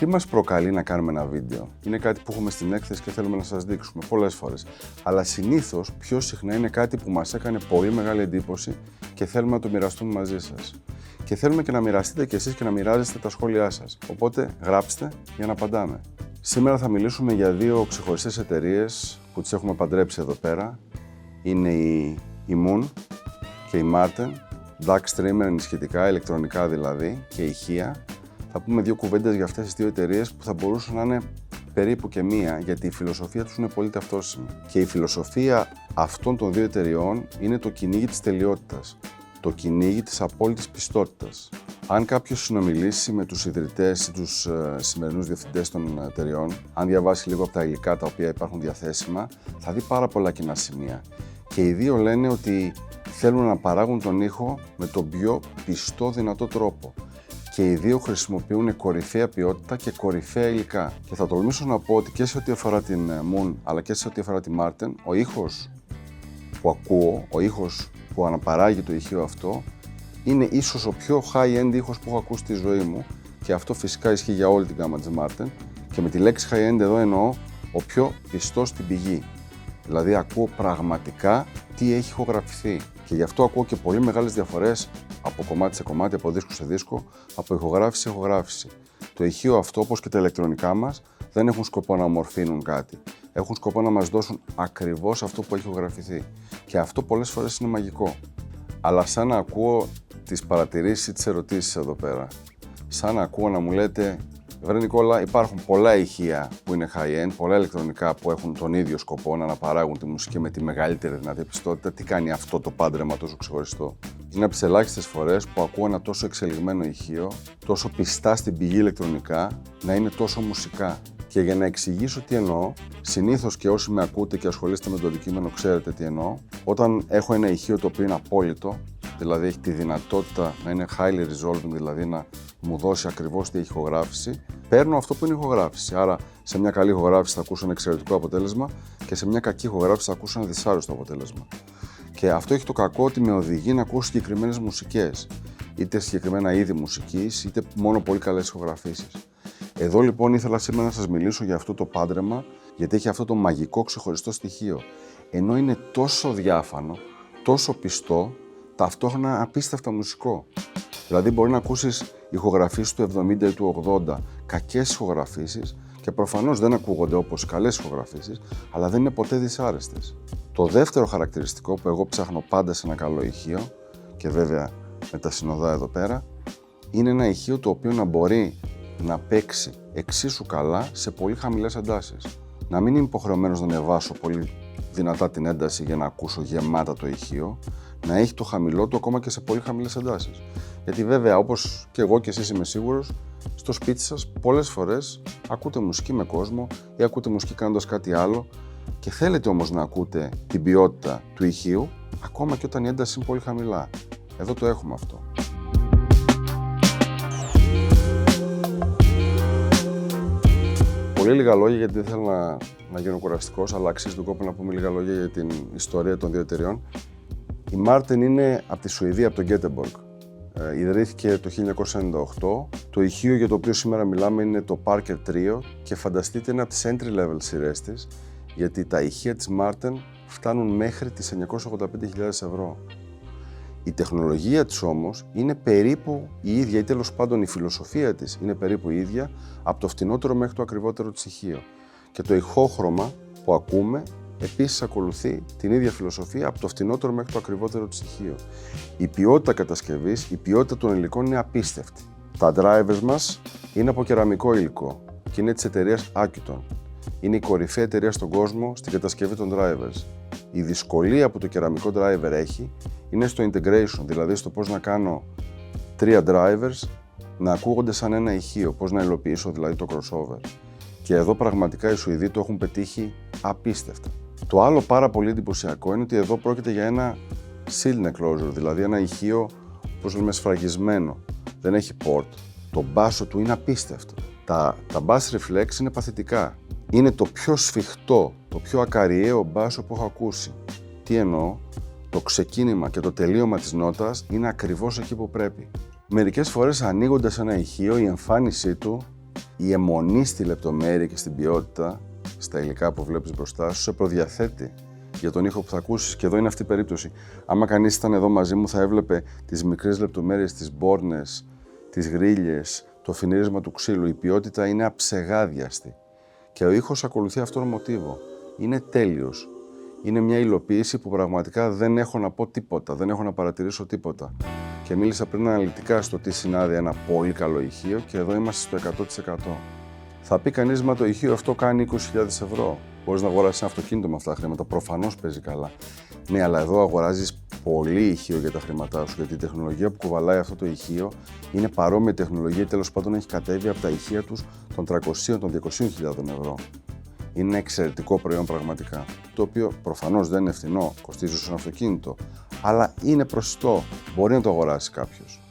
Τι μας προκαλεί να κάνουμε ένα βίντεο? Είναι κάτι που έχουμε στην έκθεση και θέλουμε να σας δείξουμε πολλές φορές. Αλλά συνήθως πιο συχνά είναι κάτι που μας έκανε πολύ μεγάλη εντύπωση και θέλουμε να το μοιραστούμε μαζί σας. Και θέλουμε και να μοιραστείτε κι εσείς και να μοιράζεστε τα σχόλιά σας. Οπότε γράψτε για να απαντάμε. Σήμερα θα μιλήσουμε για δύο ξεχωριστές εταιρείες που τις έχουμε παντρέψει εδώ πέρα. Είναι η Moon και η Marten, DAC streamer ενισχυτικά, ηλεκτρονικά δηλαδή, και ηχεία. Θα πούμε δύο κουβέντες για αυτές τις δύο εταιρείες που θα μπορούσαν να είναι περίπου και μία, γιατί η φιλοσοφία τους είναι πολύ ταυτόσιμη. Και η φιλοσοφία αυτών των δύο εταιρεών είναι το κυνήγι της τελειότητας, το κυνήγι της απόλυτης πιστότητας. Αν κάποιος συνομιλήσει με τους ιδρυτές ή τους σημερινούς διευθυντές των εταιρεών, αν διαβάσει λίγο από τα υλικά τα οποία υπάρχουν διαθέσιμα, θα δει πάρα πολλά κοινά σημεία. Και οι δύο λένε ότι θέλουν να παράγουν τον ήχο με τον πιο πιστό δυνατό τρόπο. Και οι δύο χρησιμοποιούν κορυφαία ποιότητα και κορυφαία υλικά. Και θα τολμήσω να πω ότι και σε ό,τι αφορά την Moon αλλά και σε ό,τι αφορά τη Marten, ο ήχος που ακούω, ο ήχος που αναπαράγει το ηχείο αυτό, είναι ίσως ο πιο high-end ήχος που έχω ακούσει στη ζωή μου, και αυτό φυσικά ισχύει για όλη την γάμα της Marten, και με τη λέξη high-end εδώ εννοώ ο πιο πιστός στην πηγή. Δηλαδή ακούω πραγματικά τι έχει ηχογραφηθεί, και γι' αυτό ακούω και πολύ μεγάλες διαφορές από κομμάτι σε κομμάτι, από δίσκο σε δίσκο, από ηχογράφηση σε ηχογράφηση. Το ηχείο αυτό, όπως και τα ηλεκτρονικά μας, δεν έχουν σκοπό να ομορφύνουν κάτι. Έχουν σκοπό να μας δώσουν ακριβώς αυτό που έχει ηχογραφηθεί. Και αυτό πολλές φορές είναι μαγικό. Αλλά σαν να ακούω τις παρατηρήσεις ή τις ερωτήσεις εδώ πέρα, σαν να ακούω να μου λέτε, βρε Νικόλα, υπάρχουν πολλά ηχεία που είναι high-end, πολλά ηλεκτρονικά που έχουν τον ίδιο σκοπό να αναπαράγουν τη μουσική με τη μεγαλύτερη δυνατή πιστότητα. Τι κάνει αυτό το πάντρεμα τόσο ξεχωριστό? Είναι από τις ελάχιστες φορές που ακούω ένα τόσο εξελιγμένο ηχείο, τόσο πιστά στην πηγή ηλεκτρονικά, να είναι τόσο μουσικά. Και για να εξηγήσω τι εννοώ, συνήθως και όσοι με ακούτε και ασχολείστε με το αντικείμενο ξέρετε τι εννοώ, όταν έχω ένα ηχείο το οποίο είναι απόλυτο, δηλαδή έχει τη δυνατότητα να είναι highly resolving, δηλαδή να μου δώσει ακριβώς τη ηχογράφηση, παίρνω αυτό που είναι ηχογράφηση. Άρα, σε μια καλή ηχογράφηση θα ακούσω ένα εξαιρετικό αποτέλεσμα και σε μια κακή ηχογράφηση θα ακούσω ένα δυσάρεστο αποτέλεσμα. Και αυτό έχει το κακό ότι με οδηγεί να ακούσω συγκεκριμένες μουσικές, είτε συγκεκριμένα είδη μουσικής, είτε μόνο πολύ καλές ηχογραφήσεις. Εδώ λοιπόν ήθελα σήμερα να σας μιλήσω για αυτό το πάντρεμα, γιατί έχει αυτό το μαγικό ξεχωριστό στοιχείο. Ενώ είναι τόσο διάφανο, τόσο πιστό, ταυτόχρονα απίστευτα μουσικό. Δηλαδή μπορεί να ακούσεις ηχογραφήσεις του 70 ή του 80, κακές ηχογραφήσεις, και προφανώς δεν ακούγονται όπως οι καλές ηχογραφήσεις, αλλά δεν είναι ποτέ δυσάρεστες. Το δεύτερο χαρακτηριστικό που εγώ ψάχνω πάντα σε ένα καλό ηχείο, και βέβαια με τα συνοδά εδώ πέρα, είναι ένα ηχείο το οποίο να μπορεί να παίξει εξίσου καλά σε πολύ χαμηλές εντάσεις. Να μην είμαι υποχρεωμένος να ανεβάσω πολύ δυνατά την ένταση για να ακούσω γεμάτα το ηχείο, να έχει το χαμηλό του ακόμα και σε πολύ χαμηλές εντάσεις. Γιατί βέβαια, όπως και εγώ και εσείς είμαι σίγουρος, στο σπίτι σας πολλές φορές ακούτε μουσική με κόσμο ή ακούτε μουσική κάνοντας κάτι άλλο, και θέλετε όμως να ακούτε την ποιότητα του ηχείου ακόμα και όταν η ένταση είναι πολύ χαμηλά. Εδώ το έχουμε αυτό. Πολύ λίγα λόγια, γιατί δεν θέλω να γίνω κουραστικός, αλλά αξίζει τον κόπο να πούμε λίγα λόγια για την ιστορία των δύο εταιρεών. Η Marten είναι από τη Σουηδία, από τον Göteborg. Ιδρύθηκε το 1998. Το ηχείο για το οποίο σήμερα μιλάμε είναι το Parker Trio, και φανταστείτε είναι από τις entry-level σειρές της, γιατί τα ηχεία της Marten φτάνουν μέχρι τις 985.000 ευρώ. Η τεχνολογία της όμως είναι περίπου η ίδια, ή τέλος πάντων η φιλοσοφία της είναι περίπου η ίδια, από το φτηνότερο μέχρι το ακριβότερο της ηχείο. Και το ηχόχρωμα που ακούμε επίσης ακολουθεί την ίδια φιλοσοφία, από το φτηνότερο μέχρι το ακριβότερο της ηχείο. Η ποιότητα κατασκευής, η ποιότητα των υλικών είναι απίστευτη. Τα drivers μας είναι από κεραμικό υλικό και είναι της εταιρείας Akuton. Είναι η κορυφαία εταιρεία στον κόσμο στην κατασκευή των drivers. Η δυσκολία που το κεραμικό driver έχει είναι στο integration, δηλαδή στο πώς να κάνω 3 drivers να ακούγονται σαν ένα ηχείο, πώς να υλοποιήσω δηλαδή το crossover. Και εδώ πραγματικά οι Σουηδοί το έχουν πετύχει απίστευτα. Το άλλο πάρα πολύ εντυπωσιακό είναι ότι εδώ πρόκειται για ένα sealed enclosure, δηλαδή ένα ηχείο, όπως λέμε, σφραγισμένο. Δεν έχει port. Το μπάσο του είναι απίστευτο. Τα bass reflex είναι παθητικά. Είναι το πιο σφιχτό, το πιο ακαριαίο μπάσο που έχω ακούσει. Τι εννοώ? Το ξεκίνημα και το τελείωμα της νότας είναι ακριβώς εκεί που πρέπει. Μερικές φορές ανοίγοντας ένα ηχείο, η εμφάνισή του Η αιμονή στη λεπτομέρεια και στην ποιότητα, στα υλικά που βλέπεις μπροστά σου, σε προδιαθέτει για τον ήχο που θα ακούσεις. Και εδώ είναι αυτή η περίπτωση. Άμα κανείς ήταν εδώ μαζί μου, θα έβλεπε τις μικρές λεπτομέρειες, τις μπόρνες, τις γρίλιες, το φινίρισμα του ξύλου. Η ποιότητα είναι αψεγάδιαστη. Και ο ήχος ακολουθεί αυτό το μοτίβο. Είναι τέλειος. Είναι μια υλοποίηση που πραγματικά δεν έχω να πω τίποτα, δεν έχω να παρατηρήσω τίποτα. Και μίλησα πριν αναλυτικά στο τι συνάδει ένα πολύ καλό ηχείο και εδώ είμαστε στο 100%. Θα πει κανείς, μα το ηχείο αυτό κάνει 20.000 ευρώ. Μπορείς να αγοράσεις ένα αυτοκίνητο με αυτά τα χρήματα. Προφανώς παίζει καλά. Ναι, αλλά εδώ αγοράζεις πολύ ηχείο για τα χρήματά σου, γιατί η τεχνολογία που κουβαλάει αυτό το ηχείο είναι παρόμοια τεχνολογία, τέλος πάντων έχει κατέβει από τα ηχεία τους των 300, των 200.000 ευρώ. Είναι ένα εξαιρετικό προϊόν πραγματικά, το οποίο προφανώς δεν είναι φθηνό, κοστίζει ως ένα αυτοκίνητο, αλλά είναι προσιτό, μπορεί να το αγοράσει κάποιος.